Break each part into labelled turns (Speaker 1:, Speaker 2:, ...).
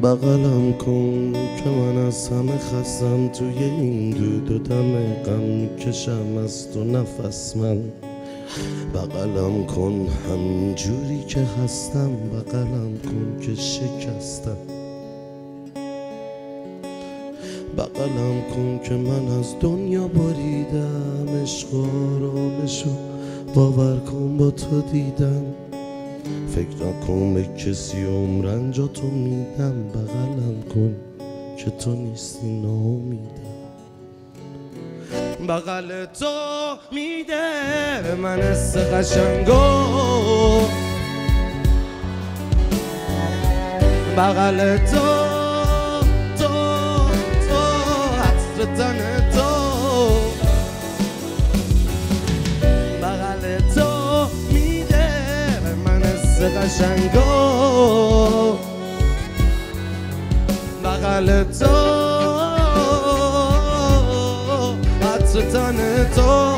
Speaker 1: بغلم کن که من از همه خستم، توی این دود و دم غم میکشم از تو نفس من. بغلم کن همین جوری که هستم، بغلم کن که شکستم. بغلم کن که من از دنیا بریدم، عشق و آرامشو باور کن با تو دیدم. فکر نکن به کسی عمرن تو میدم، بغلم کن که تو نیستی ناامیدم. بغل تو میده به من حس قشنگو، بغل تو عطر تن تو، بغل تو میده به من حس قشنگو، بغل تو عطر تن تو.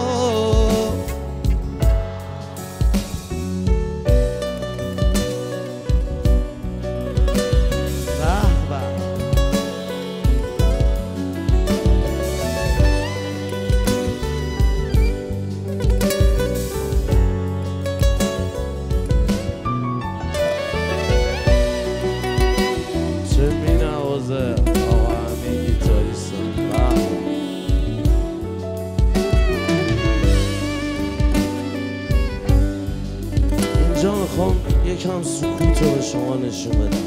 Speaker 1: اینجا میخوام یکم سکوت رو به شما نشون بدم.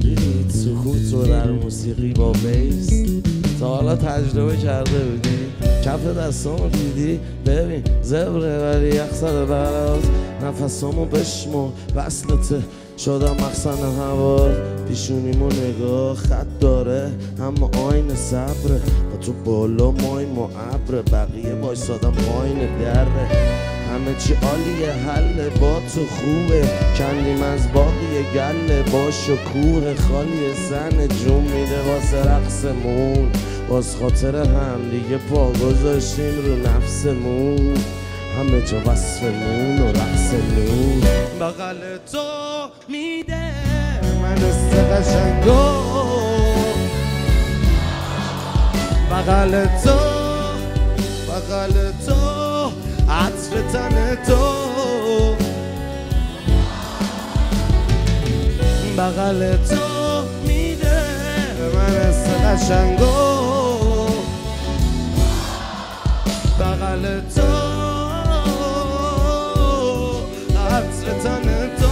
Speaker 1: دیدید سکوت رو در موسیقی با بیس تا حالا تجربه کرده بودی؟ کف دستامو دیدی؟ ببین زبره ولی یخصد براز، نفسامو بشمر وصلته شدم مخزن هوا. پیشونیمو نگاه خط داره اما آین صبره، با تو بالا مایم و ابره، بقیه بایستادم پایین دره. همه چی عالیه حله با تو خوبه، کندیم از باقی گله با شکوه خالی زن جون میده واسه رقصمون، باز خاطر هم دیگه پا گذاشتیم رو نفسمون، همه جا وصفمون و رقصمون. بغل تو میده من حس قشنگو، بغل تو عطر تن تو، بغل تو میده من حس قشنگو، بغل تو عطر تن تو.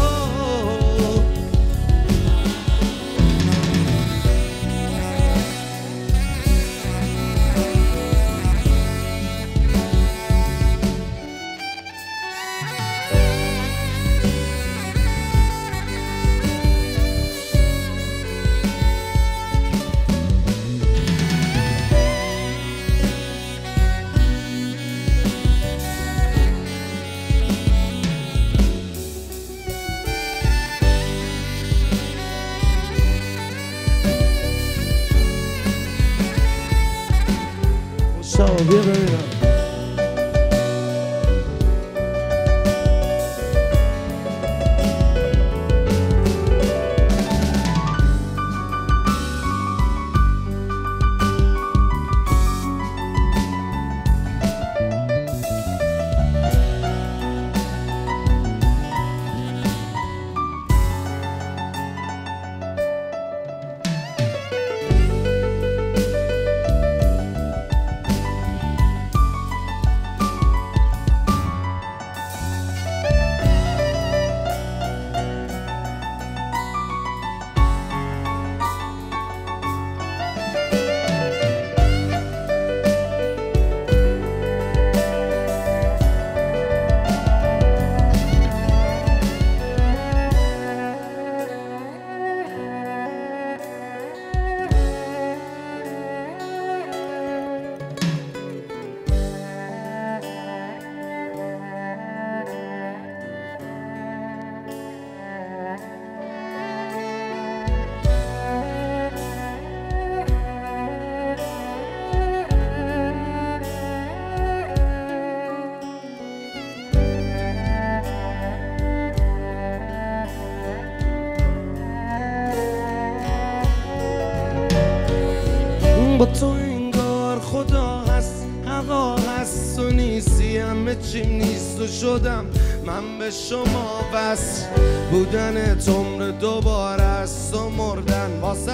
Speaker 1: با تو انگار خدا هست هوا هست و نیستی همه چیم نیست و شدم من به شما بس بودن عمر دوباره است و مردن واسه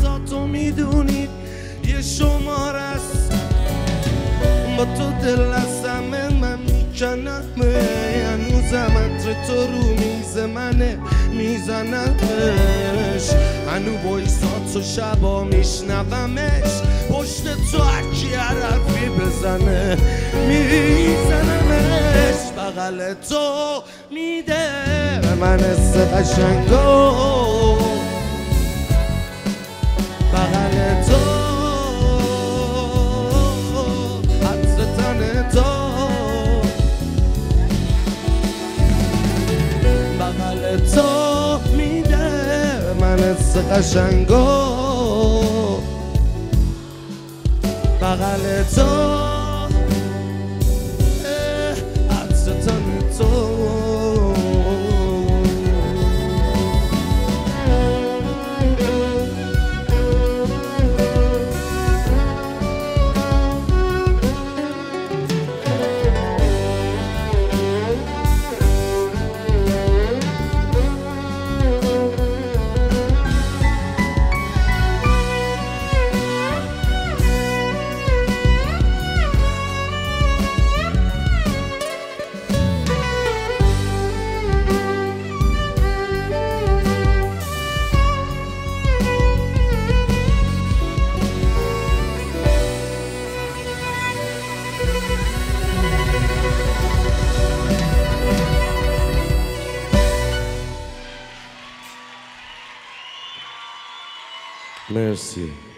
Speaker 1: تا تو میدونی یه شماره است با تو دل از همه من میکنم هنوزم عطر تو رو میز منه میزنمش هنو بایستاد تو شبا میشنومش پشت تو هرکی هر حرفی بزنه میزنمش بغل تو میده به من حس قشنگو بغل تو عطر تن تو بغل تو میده به من حس قشنگو بغل تو عطر تن تو مرسی.